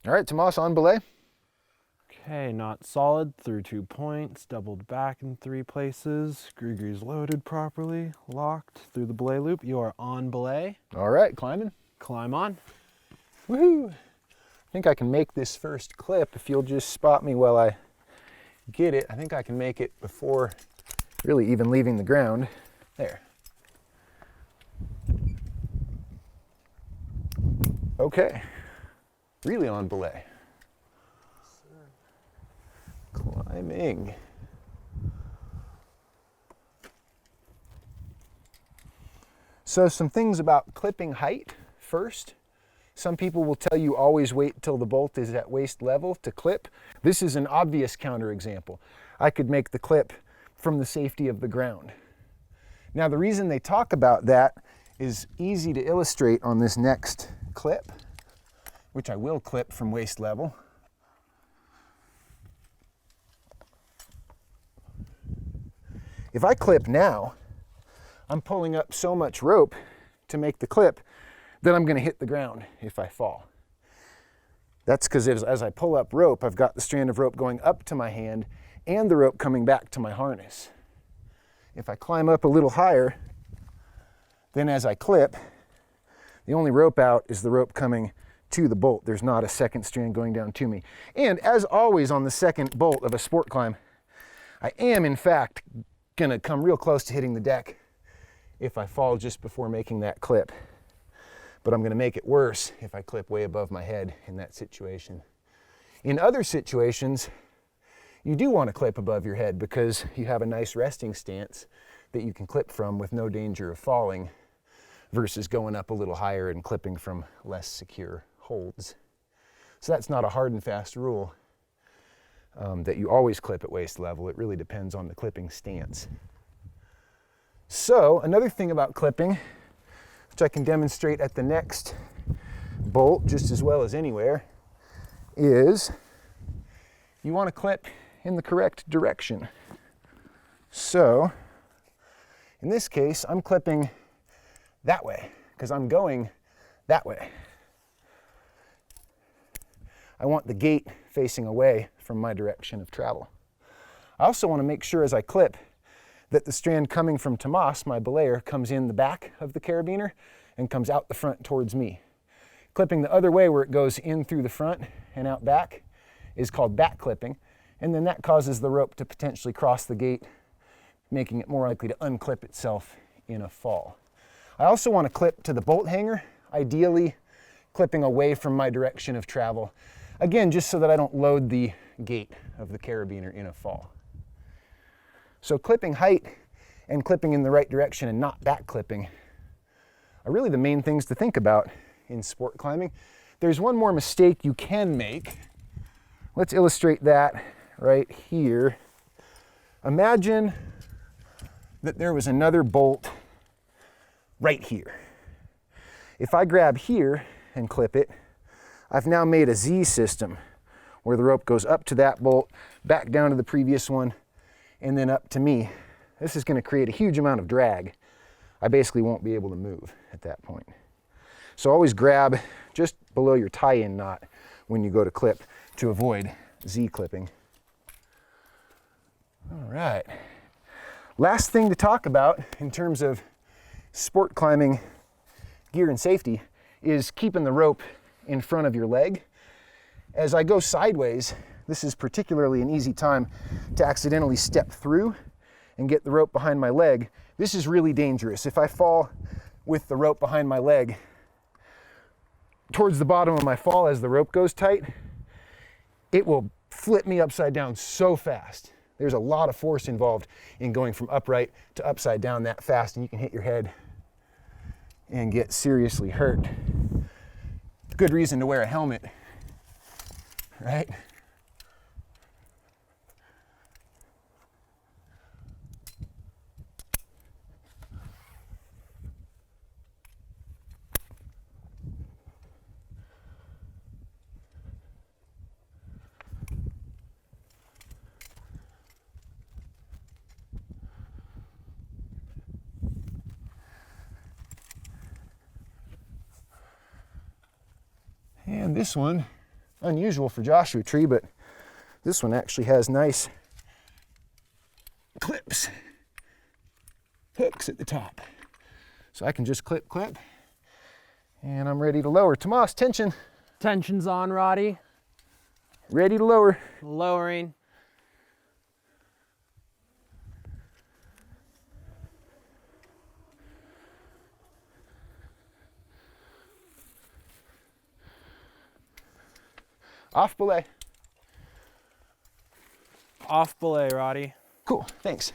All right, Tomas, on belay. Okay, not solid through 2 points, doubled back in 3 places. Grigri's loaded properly, locked through the belay loop. You are on belay. All right, climbing. Climb on. Woohoo! I think I can make this first clip if you'll just spot me while I get it. I think I can make it before really even leaving the ground. There. Okay, really on belay. Climbing. So some things about clipping height first. Some people will tell you always wait till the bolt is at waist level to clip. This is an obvious counterexample. I could make the clip from the safety of the ground. Now the reason they talk about that is easy to illustrate on this next clip, which I will clip from waist level. If I clip now, I'm pulling up so much rope to make the clip that I'm going to hit the ground if I fall. That's because as I pull up rope, I've got the strand of rope going up to my hand and the rope coming back to my harness. If I climb up a little higher, then as I clip, the only rope out is the rope coming to the bolt. There's not a second strand going down to me. And as always on the second bolt of a sport climb, I am in fact going to come real close to hitting the deck if I fall just before making that clip. But I'm going to make it worse if I clip way above my head in that situation. In other situations, you do want to clip above your head because you have a nice resting stance that you can clip from with no danger of falling versus going up a little higher and clipping from less secure holds. So that's not a hard and fast rule that you always clip at waist level. It really depends on the clipping stance. So another thing about clipping, which I can demonstrate at the next bolt just as well as anywhere, is you want to clip in the correct direction. So in this case, I'm clipping that way because I'm going that way. I want the gate facing away from my direction of travel. I also want to make sure as I clip that the strand coming from Tomas, my belayer, comes in the back of the carabiner and comes out the front towards me. Clipping the other way where it goes in through the front and out back is called back clipping, and then that causes the rope to potentially cross the gate, making it more likely to unclip itself in a fall. I also want to clip to the bolt hanger, ideally clipping away from my direction of travel. Again, just so that I don't load the gate of the carabiner in a fall. So clipping height and clipping in the right direction and not back clipping are really the main things to think about in sport climbing. There's one more mistake you can make. Let's illustrate that right here. Imagine that there was another bolt right here. If I grab here and clip it, I've now made a Z system where the rope goes up to that bolt, back down to the previous one, and then up to me. This is going to create a huge amount of drag. I basically won't be able to move at that point. So always grab just below your tie-in knot when you go to clip to avoid Z clipping. All right. Last thing to talk about in terms of sport climbing gear and safety is keeping the rope in front of your leg. As I go sideways, this is particularly an easy time to accidentally step through and get the rope behind my leg. This is really dangerous. If I fall with the rope behind my leg towards the bottom of my fall as the rope goes tight, it will flip me upside down so fast. There's a lot of force involved in going from upright to upside down that fast, and you can hit your head and get seriously hurt. Good reason to wear a helmet, right? And this one unusual for Joshua Tree, but this one actually has nice clips, hooks at the top. So I can just clip, and I'm ready to lower. Tomas, tension. Tension's on, Roddy. Ready to lower. Lowering. Off belay. Off belay, Roddy. Cool, thanks.